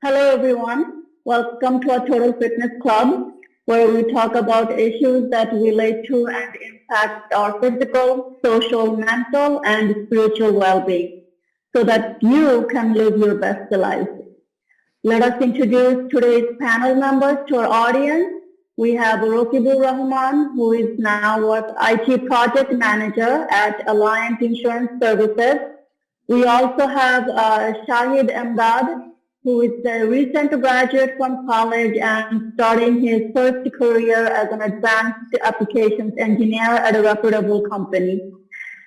Hello everyone, welcome to our Total Fitness Club where we talk about issues that relate to and impact our physical, social, mental and spiritual well-being so that you can live your best life. Let us introduce today's panel members to our audience. We have Rokibur Rahman, who is now IT Project Manager at Alliance Insurance Services. We also have Shahid Emdad, who is a recent graduate from college and starting his first career as an advanced applications engineer at a reputable company.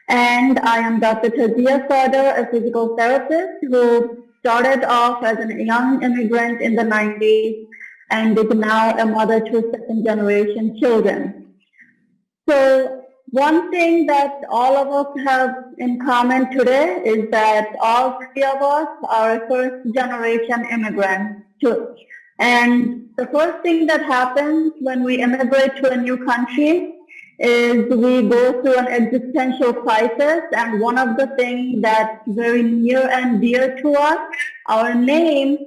And I am Dr. Tazia Sadar, a physical therapist who started off as a young immigrant in the 90s and is now a mother to second-generation children. So one thing that all of us have in common today is that all three of us are first-generation immigrants too. And the first thing that happens when we immigrate to a new country is we go through an existential crisis, and one of the things that's very near and dear to us, our name,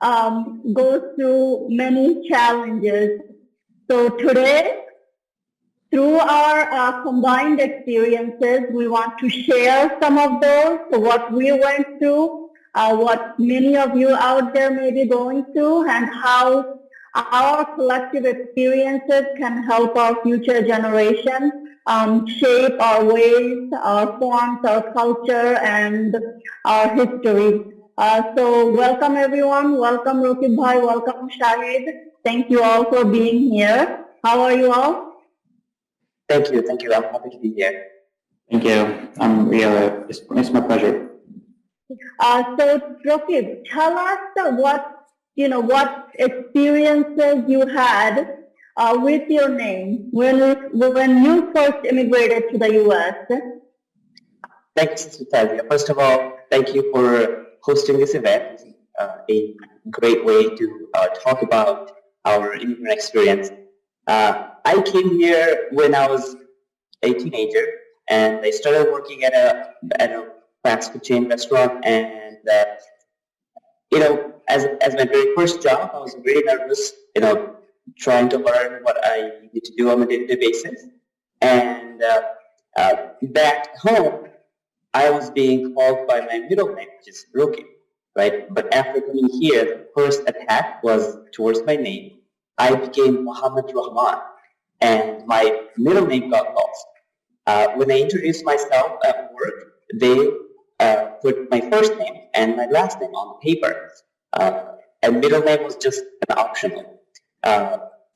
goes through many challenges. So today, through our combined experiences, we want to share some of those, so what we went through, what many of you out there may be going through, and how our collective experiences can help our future generations shape our ways, our forms, our culture, and our history. So welcome everyone, welcome Rokib Bhai, welcome Shahid. Thank you all for being here. How are you all? Thank you. I'm happy to be here. Thank you. It's my pleasure. So Rokib, tell us what experiences you had with your name when you first immigrated to the U.S. Thank you, Sister Tazia. First of all, thank you for hosting this event. It's a great way to talk about our immigrant experience. I came here when I was a teenager, and I started working at a fast food chain restaurant. And as my very first job, I was very nervous. Trying to learn what I need to do on a day-to-day basis. And back home, I was being called by my middle name, which is Rokib, right? But after coming here, the first attack was towards my name. I became Muhammad Rahman, and my middle name got lost. When I introduced myself at work, they put my first name and my last name on the paper, and middle name was just an optional.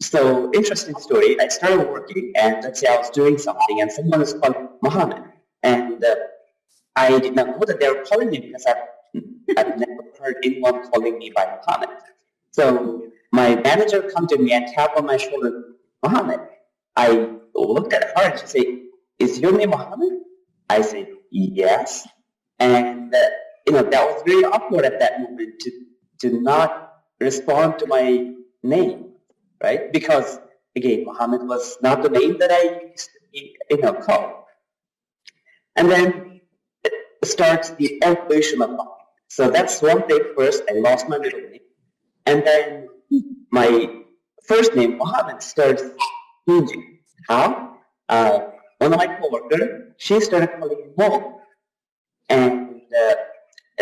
So interesting story. I started working, and let's say I was doing something, and someone was called Muhammad, and I did not know that they were calling me because I've never heard anyone calling me by Muhammad. So my manager come to me and tap on my shoulder, Muhammad. I looked at her and she said, "Is your name Muhammad?" I said, "Yes." And that was very awkward at that moment to not respond to my name, right? Because again, Muhammad was not the name that I used to call. And then it starts the evolution of Muhammad. So that's one thing. First, I lost my middle name, and then my first name, Muhammad, starts changing. How? One of my coworkers, she started calling me Mo. And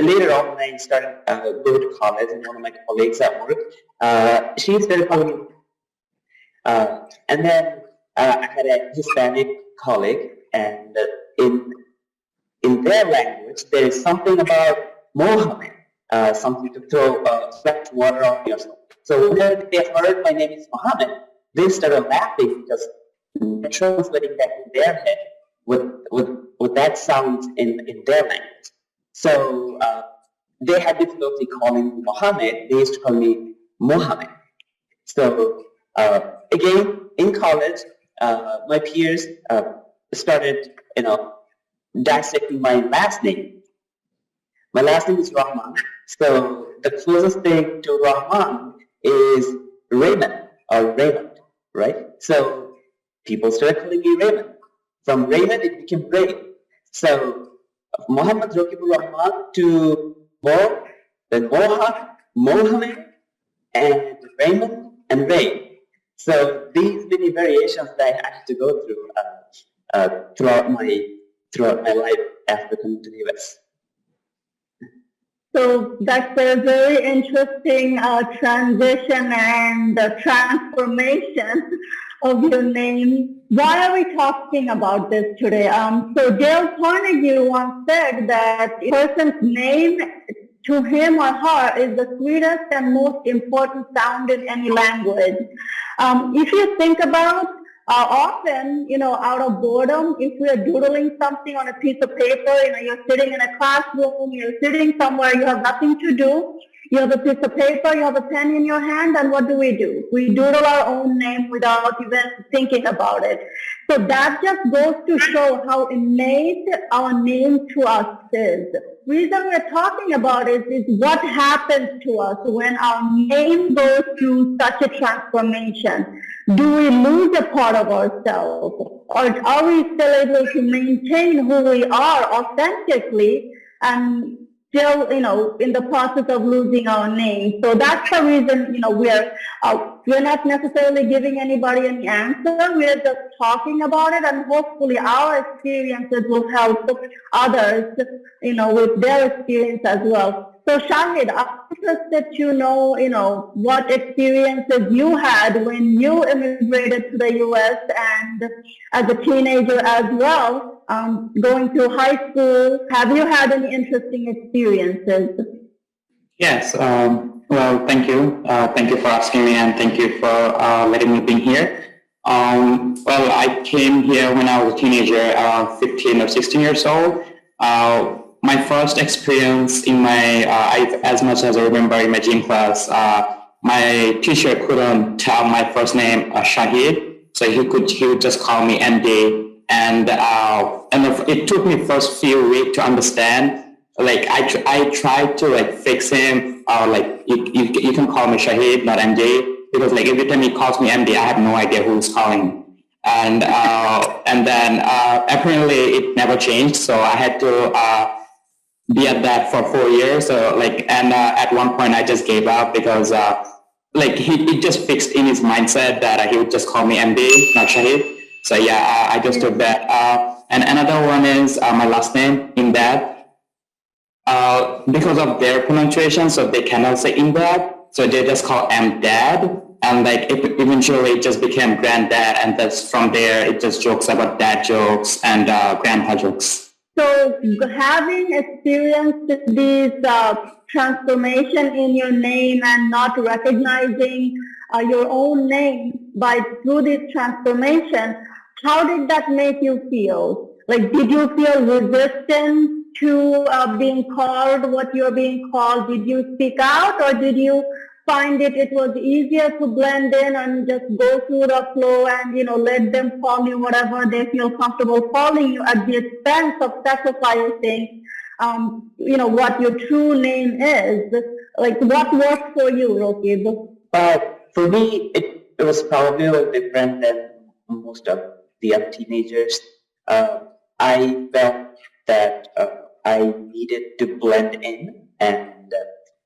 later on, when I started going to college, and one of my colleagues at work, she started calling me. And then I had a Hispanic colleague, and in their language, there is something about Mohammed, something to throw fresh water on yourself. So when they heard my name is Muhammad, they started laughing because they're translating that in their head with that sound in their language. So they had difficulty calling me Muhammad. They used to call me Mohammed. So again, in college, my peers started, dissecting my last name. My last name is Rahman. So the closest thing to Rahman is Raymond, right? So people started calling me Raymond. From Raymond, it became Ray. So Muhammad Rokibur Rahman to Mo, then Moha, Mohammed, and Raymond, and Ray. So these many variations that I had to go through throughout my life after coming to the US. So that's a very interesting transition and transformation of your name. Why are we talking about this today? So Dale Carnegie once said that a person's name to him or her is the sweetest and most important sound in any language. If you think about often, out of boredom, if we are doodling something on a piece of paper, you're sitting in a classroom, you're sitting somewhere, you have nothing to do, you have a piece of paper, you have a pen in your hand, and what do? We doodle our own name without even thinking about it. So that just goes to show how innate our name to us is. The reason we're talking about it is what happens to us when our name goes through such a transformation. Do we lose a part of ourselves? Or are we still able to maintain who we are authentically and still, in the process of losing our name? So that's the reason, we're not necessarily giving anybody any answer. We're just talking about it, and hopefully our experiences will help others, with their experience as well. So Shahid, I'm interested to know, what experiences you had when you immigrated to the U.S. and as a teenager as well, going through high school. Have you had any interesting experiences? Yes. Well, thank you. Thank you for asking me, and thank you for letting me be here. Well, I came here when I was a teenager, 15 or 16 years old. My first experience in my, as much as I remember in my gym class, my teacher couldn't tell my first name, Shahid, so he would just call me MD, and it took me first few weeks to understand. Like I tried to fix him, like you can call me Shahid, not MD, because like every time he calls me MD, I have no idea who's calling me. And then apparently it never changed, so I had to be at that for 4 years. So at one point I just gave up because he just fixed in his mindset that he would just call me MD, not Shahid. So yeah, I just took that. And another one is my last name, Imdad. Because of their pronunciation, so they cannot say Imdad, so they just call Dad, and eventually it just became Granddad, and that's from there it just jokes about dad jokes and grandpa jokes. So having experienced this transformation in your name and not recognizing your own name through this transformation, how did that make you feel? Like, did you feel resistance to being called what you're being called? Did you speak out, or did you find it was easier to blend in and just go through the flow and, let them call you whatever they feel comfortable calling you at the expense of sacrificing, what your true name is? Like, what worked for you, Rohit? For me, it was probably a little different than most of the other teenagers. I felt that I needed to blend in, and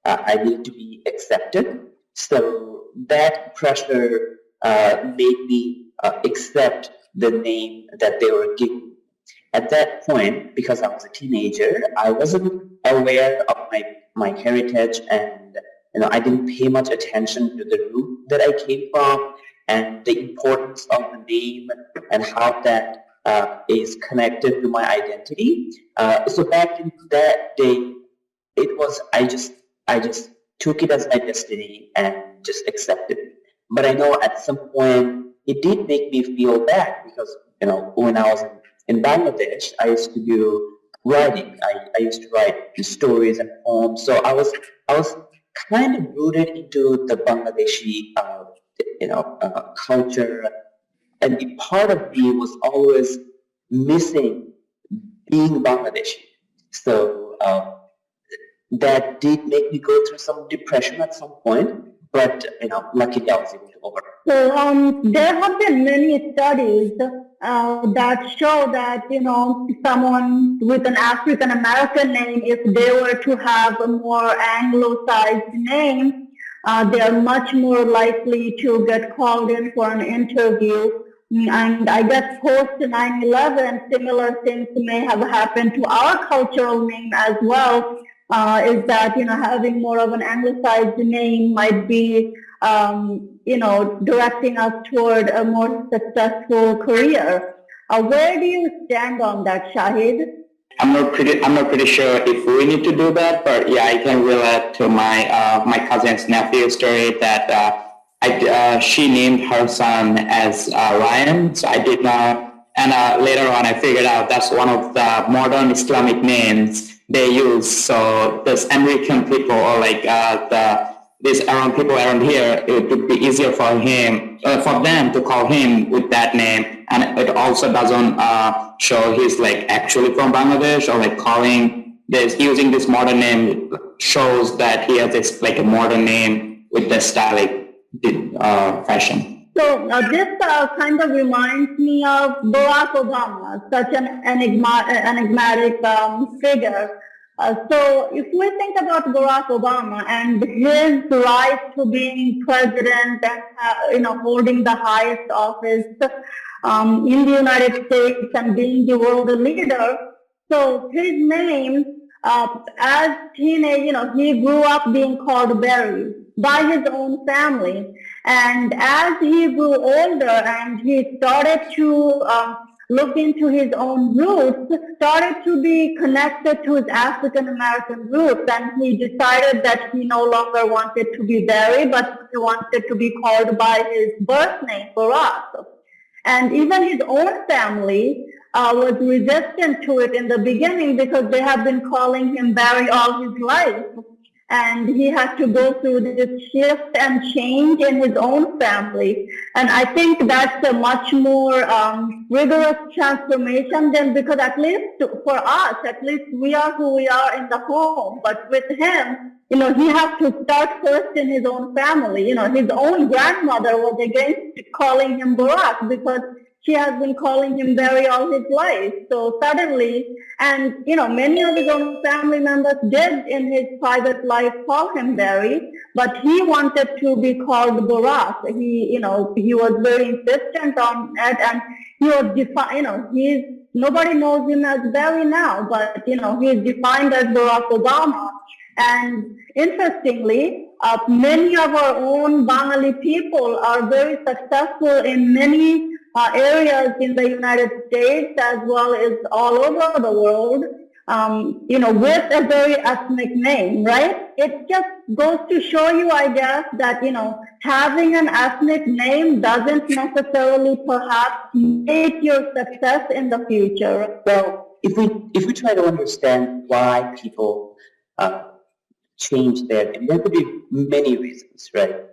I needed to be accepted. So that pressure made me accept the name that they were giving. At that point, because I was a teenager, I wasn't aware of my heritage, and I didn't pay much attention to the root that I came from and the importance of the name and how that is connected to my identity. So back in that day, it was I just took it as my destiny and just accepted it. But I know at some point it did make me feel bad because when I was in Bangladesh, I used to do writing. I used to write stories and poems. So I was kind of rooted into the Bangladeshi culture, and the part of me was always missing being Bangladeshi. So that did make me go through some depression at some point, but luckily I was able to overcome. There have been many studies that show that, someone with an African American name, if they were to have a more anglicized name, they are much more likely to get called in for an interview. And I guess post 9/11, similar things may have happened to our cultural name as well. Is that, having more of an anglicized name might be directing us toward a more successful career. Where do you stand on that, Shahid? I'm not pretty sure if we need to do that, but yeah, I can relate to my cousin's nephew story that she named her son as Ryan. So I did not, and later on I figured out that's one of the modern Islamic names they use. So these American people or like these people around here, it would be easier for them to call him with that name, and it also doesn't show he's like actually from Bangladesh, or like using this modern name shows that he has this like a modern name with the stylic fashion. So this kind of reminds me of Barack Obama, such an enigmatic figure. So if we think about Barack Obama and his rise to being president and holding the highest office in the United States and being the world leader, so his name as teenage, he grew up being called Barry by his own family, and as he grew older and he started to look into his own roots, started to be connected to his African American roots, and he decided that he no longer wanted to be Barry, but he wanted to be called by his birth name, Barack. And even his own family was resistant to it in the beginning because they have been calling him Barry all his life. And he had to go through this shift and change in his own family. And I think that's a much more rigorous transformation than, because at least for us, at least we are who we are in the home. But with him, he has to start first in his own family. His own grandmother was against calling him Barack because she has been calling him Barry all his life. So suddenly, and many of his own family members did in his private life call him Barry, but he wanted to be called Barack. He was very insistent on it, and he was nobody knows him as Barry now, but he is defined as Barack Obama. And interestingly, many of our own Bengali people are very successful in many areas in the United States as well as all over the world, with a very ethnic name, right? It just goes to show you, I guess, that, having an ethnic name doesn't necessarily perhaps make your success in the future. Well, if we try to understand why people change their name, there could be many reasons, right?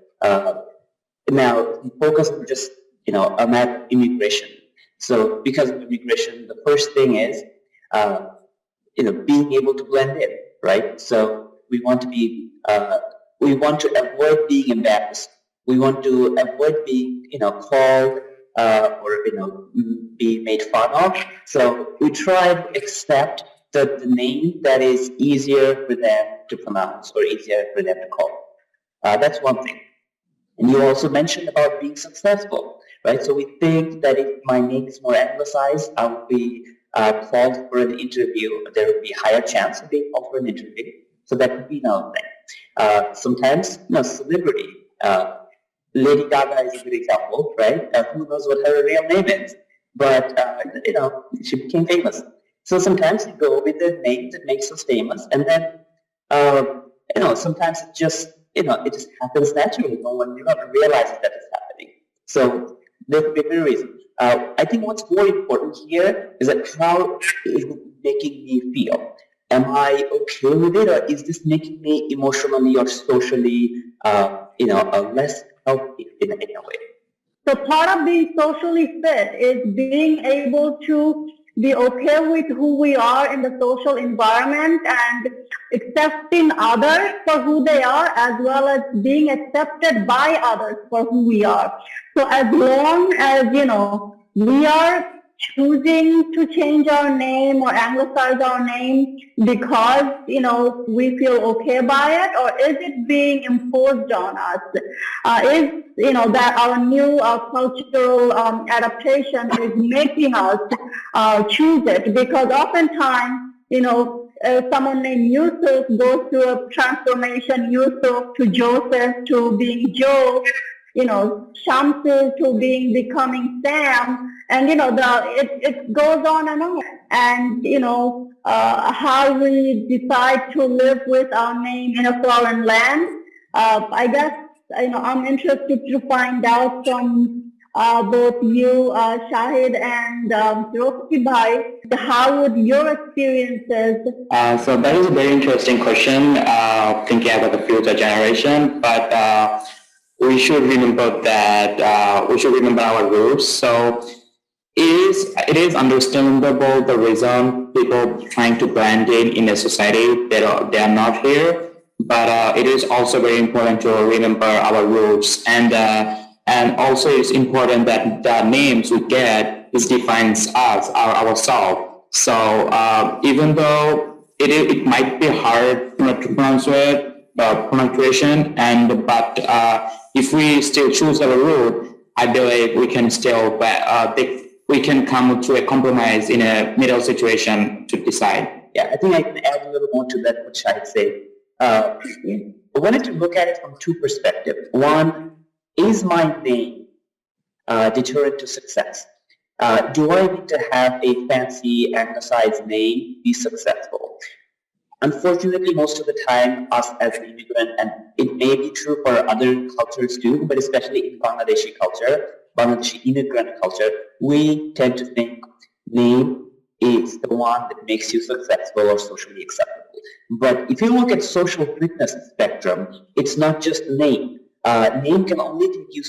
Now, focus on just a matter of immigration. So because of immigration, the first thing is being able to blend in, right? So we want to avoid being embarrassed. We want to avoid being called or be made fun of. So we try to accept the name that is easier for them to pronounce or easier for them to call. That's one thing. And you also mentioned about being successful, right? So we think that if my name is more anglicized, I would be called for an interview. There would be a higher chance of being called for an interview. So that would be another thing. Sometimes, celebrity. Lady Gaga is a good example, right? Who knows what her real name is? But, she became famous. So sometimes you go with the name that makes us famous, and then, sometimes it just happens naturally. No one realizes that it's happening. So there could be many reasons. I think what's more important here is that how is it making me feel? Am I okay with it, or is this making me emotionally or socially, less healthy in a way? So part of being socially fit is being able to be okay with who we are in the social environment and accepting others for who they are, as well as being accepted by others for who we are. So as long as, we are choosing to change our name or anglicize our name because, we feel okay by it, or is it being imposed on us? Is, that our new cultural adaptation is making us choose it? Because oftentimes, someone named Yusuf goes through a transformation, Yusuf to Joseph to being Joe, Shamsu to becoming Sam, and it goes on and on. And how we decide to live with our name in a foreign land. I guess I'm interested to find out from both you, Shahid and Roki Bhai, how would your experiences? So that is a very interesting question, thinking about the future generation, but we should remember that we should remember our roots. So it is understandable the reason people trying to blend in a society they are not here, but it is also very important to remember our roots, and also it's important that the names we get is defines us ourselves. So even though it might be hard to pronounce it. Pronunciation, but if we still choose our route, I believe we can still we can come to a compromise in a middle situation to decide. Yeah, I think I can add a little more to that, which I'd say. I wanted to look at it from two perspectives. One, is my name deterrent to success? Do I need to have a fancy anglicized name to be successful? Unfortunately, most of the time, us as an immigrant, and it may be true for other cultures too, but especially in Bangladeshi culture, Bangladeshi immigrant culture, we tend to think name is the one that makes you successful or socially acceptable. But if you look at social fitness spectrum, it's not just name. Name can only take you,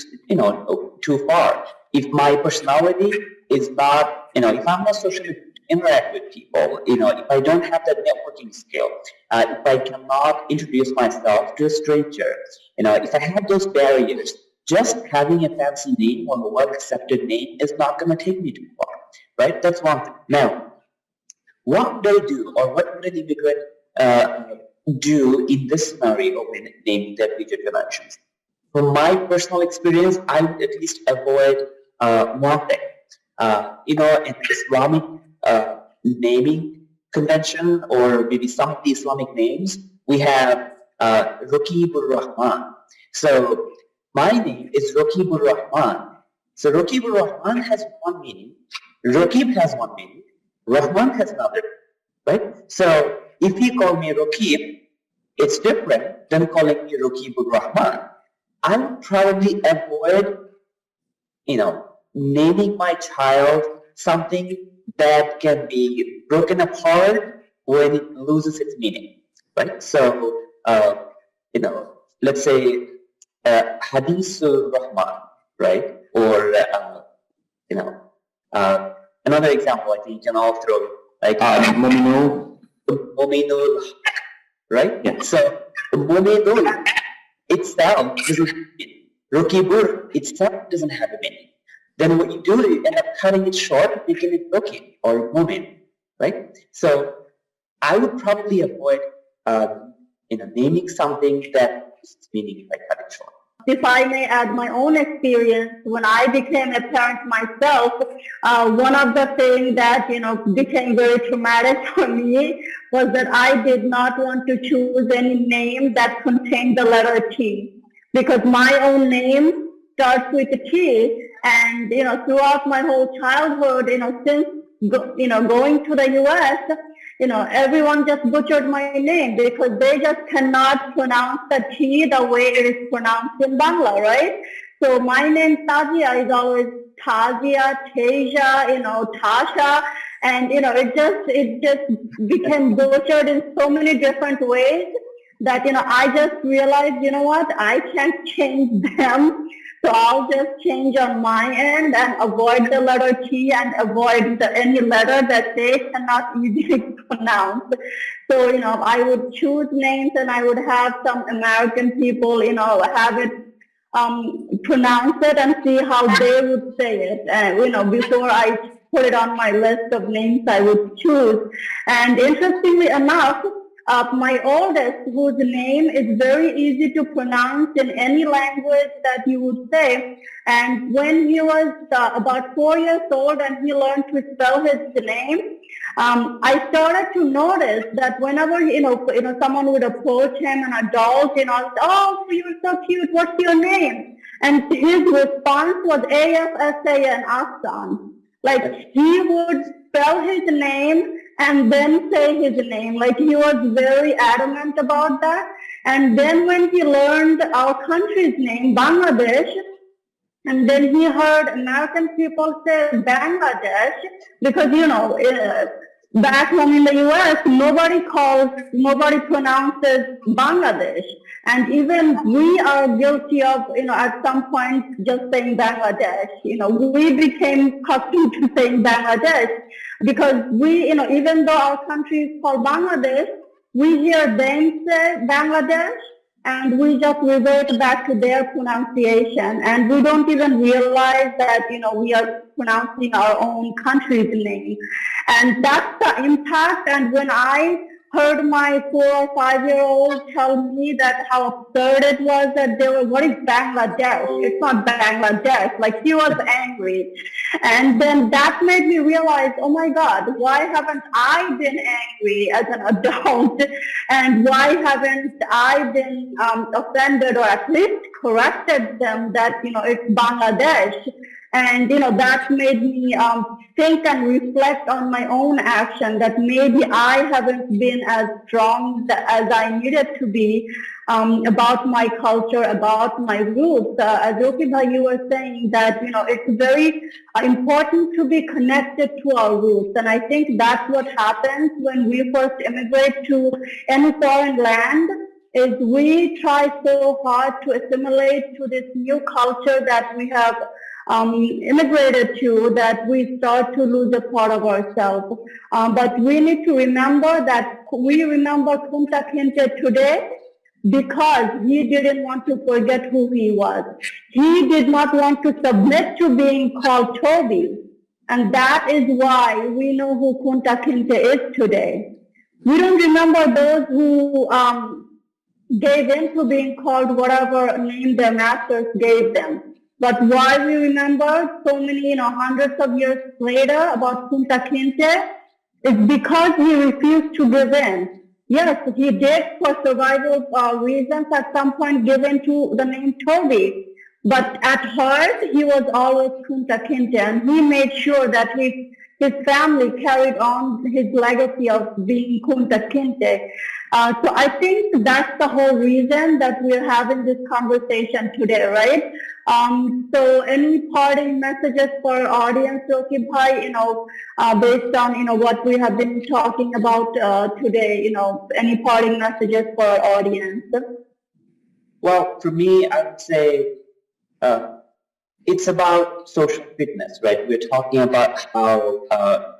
too far. If my personality is not, if I'm not socially interact with people, if I don't have that networking skill, if I cannot introduce myself to a stranger, if I have those barriers, just having a fancy name or a well-accepted name is not going to take me too far, right? That's one thing. Now, what would I do, or what would an immigrant do in this scenario when naming their future generations? From my personal experience, I would at least avoid one thing. An Islamic naming convention, or maybe some of the Islamic names, we have Raqibur Rahman. So my name is Raqibur Rahman. So Raqibur Rahman has one meaning, Raqib has one meaning, Rahman has another, right? So if you call me Raqib, it's different than calling me Raqibur Rahman. I would probably avoid, naming my child something that can be broken apart when it loses its meaning, right? So, let's say Hadithur Rahman, right? Or, another example I think you can all throw, like Mominul, right? Yeah. So, Mominul itself doesn't have a meaning. Raqibur itself doesn't have a meaning. Then what you do is you end up cutting it short, making it Raqib or Mumin, right? So I would probably avoid, naming something that is meaning if I cut it short. If I may add my own experience, when I became a parent myself, one of the things that, became very traumatic for me was that I did not want to choose any name that contained the letter T, because my own name starts with a T. And, throughout my whole childhood, since, going to the U.S., everyone just butchered my name because they just cannot pronounce the T the way it is pronounced in Bangla, right? So my name Tazia is always Tazia, Tasia, Tasha, and, it just became butchered in so many different ways that, I just realized, I can't change them So I'll just change on my end and avoid the letter T and avoid any letter that they cannot easily pronounce. So, I would choose names and I would have some American people, have it pronounce it and see how they would say it. Before I put it on my list of names I would choose. And interestingly enough, my oldest, whose name is very easy to pronounce in any language that you would say, and when he was about 4 years old and he learned to spell his name, I started to notice that whenever someone would approach him, an adult, oh, you're so cute. What's your name? And his response was AFSA and Asan. Like he would spell his name and then say his name. Like he was very adamant about that. And then when he learned our country's name, Bangladesh, and then he heard American people say Bangladesh, because, back home in the U.S., nobody pronounces Bangladesh. And even we are guilty of, at some point just saying Bangladesh. We became accustomed to saying Bangladesh because we, even though our country is called Bangladesh, we hear them say Bangladesh and we just revert back to their pronunciation. And we don't even realize that, we are pronouncing our own country's name. And that's the impact. And when I heard my 4 or 5 year old tell me that how absurd it was that they were, what is Bangladesh? It's not Bangladesh. Like he was angry. And then that made me realize, oh my God, why haven't I been angry as an adult? And why haven't I been offended or at least corrected them that, it's Bangladesh? And, that made me think and reflect on my own action, that maybe I haven't been as strong as I needed to be about my culture, about my roots. As Roki Bhai, you were saying that, it's very important to be connected to our roots. And I think that's what happens when we first immigrate to any foreign land, is we try so hard to assimilate to this new culture that we have immigrated to, that we start to lose a part of ourselves. But we need to remember that we remember Kunta Kinte today because he didn't want to forget who he was. He did not want to submit to being called Toby. And that is why we know who Kunta Kinte is today. We don't remember those who gave in to being called whatever name their masters gave them. But why we remember so many, hundreds of years later about Kunta Kinte is because he refused to give in. Yes, he did for survival reasons at some point give in to the name Toby. But at heart, he was always Kunta Kinte, and he made sure that his family carried on his legacy of being Kunta Kinte. So I think that's the whole reason that we're having this conversation today, right? So any parting messages for our audience, Roki Bhai, based on, what we have been talking about today, any parting messages for our audience? Well, for me, I would say it's about social fitness, right? We're talking about how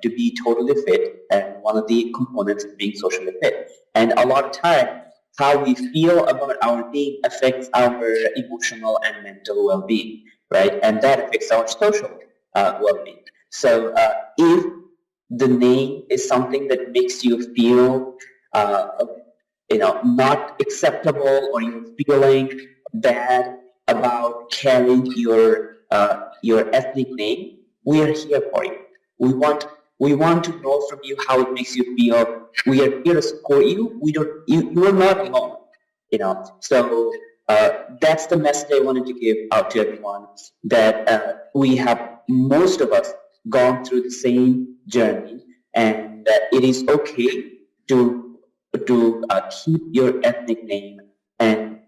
to be totally fit, and one of the components of being socially fit. And a lot of time, how we feel about our being affects our emotional and mental well-being, right? And that affects our social well-being. So if the name is something that makes you feel, not acceptable, or you're feeling bad about carrying your ethnic name, we are here for you. We want to know from you how it makes you feel. We are here to support you. You are not alone. So that's the message I wanted to give out to everyone, that we have, most of us, gone through the same journey, and it is okay to keep your ethnic name and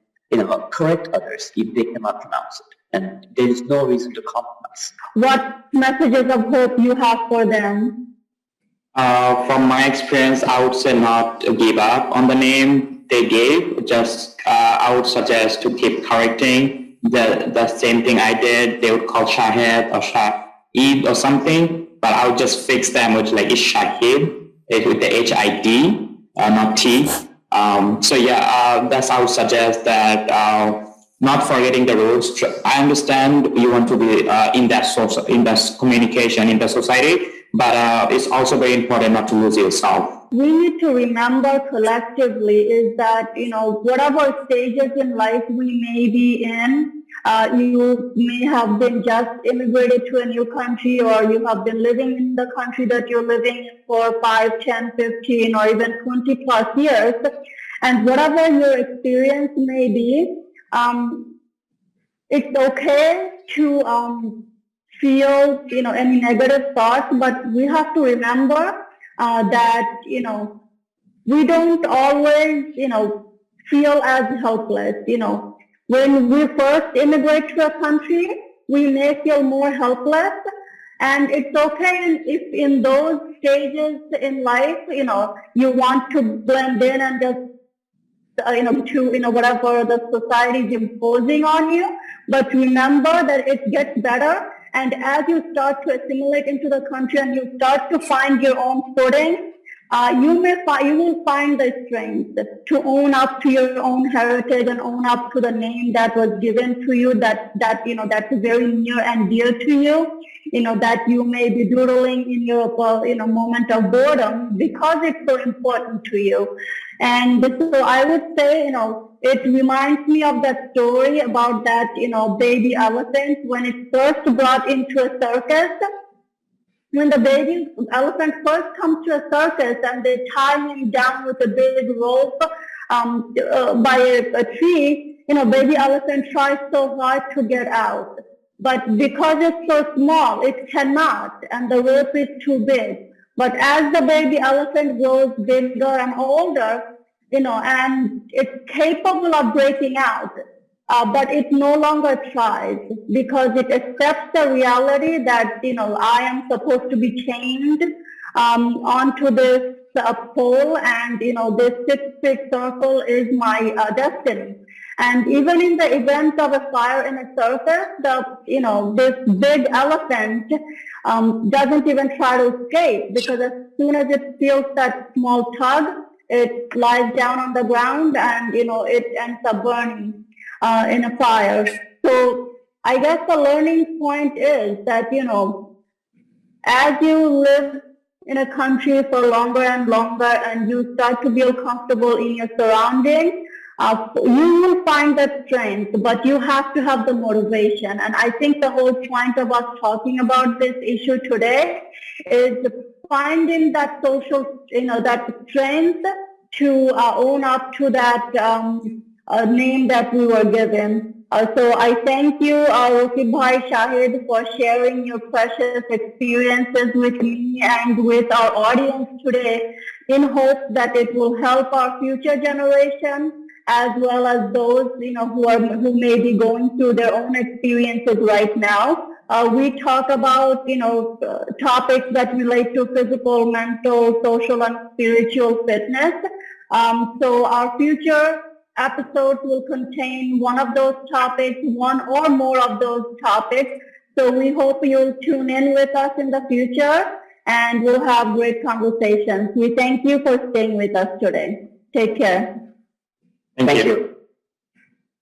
correct others if they cannot pronounce it. And there is no reason to compromise. What messages of hope you have for them? From my experience, I would say not to give up on the name they gave. Just I would suggest to keep correcting the same thing I did, they would call Shahid or Shahid or something, but I would just fix them with like it's Shahid, with the HID, not T. So yeah, that's how I would suggest that. Not forgetting the rules. I understand you want to be in that communication in the society, but it's also very important not to lose yourself. We need to remember collectively is that, whatever stages in life we may be in, you may have been just immigrated to a new country, or you have been living in the country that you're living in for 5, 10, 15, or even 20 plus years. And whatever your experience may be, it's okay to feel, any negative thoughts, but we have to remember that, we don't always, feel as helpless. When we first immigrate to a country, we may feel more helpless, and it's okay if in those stages in life, you want to blend in and just whatever the society is imposing on you. But remember that it gets better, and as you start to assimilate into the country and you start to find your own footing, you will find the strength to own up to your own heritage and own up to the name that was given to you, that's very near and dear to you. That you may be doodling in your moment of boredom because it's so important to you. And so I would say, it reminds me of that story about that, baby elephant when it first brought into a circus. When the baby elephant first comes to a circus and they tie him down with a big rope by a tree, baby elephant tries so hard to get out. But because it's so small, it cannot, and the rope is too big. But as the baby elephant grows bigger and older, and it's capable of breaking out, but it no longer tries because it accepts the reality that, I am supposed to be chained onto this pole, and, this 6-foot circle is my destiny. And even in the event of a fire in a circus, this big elephant doesn't even try to escape, because as soon as it feels that small tug, it lies down on the ground and, it ends up burning in a fire. So I guess the learning point is that, as you live in a country for longer and longer and you start to feel comfortable in your surroundings, you will find that strength, but you have to have the motivation. And I think the whole point of us talking about this issue today is finding that social, that strength to own up to that name that we were given. So I thank you, Rokib Bhai Shahid, for sharing your precious experiences with me and with our audience today, in hopes that it will help our future generation, as well as those who may be going through their own experiences right now. We talk about topics that relate to physical, mental, social, and spiritual fitness. So our future episodes will contain one of those topics, one or more of those topics. So we hope you'll tune in with us in the future, and we'll have great conversations. We thank you for staying with us today. Take care. Thank you.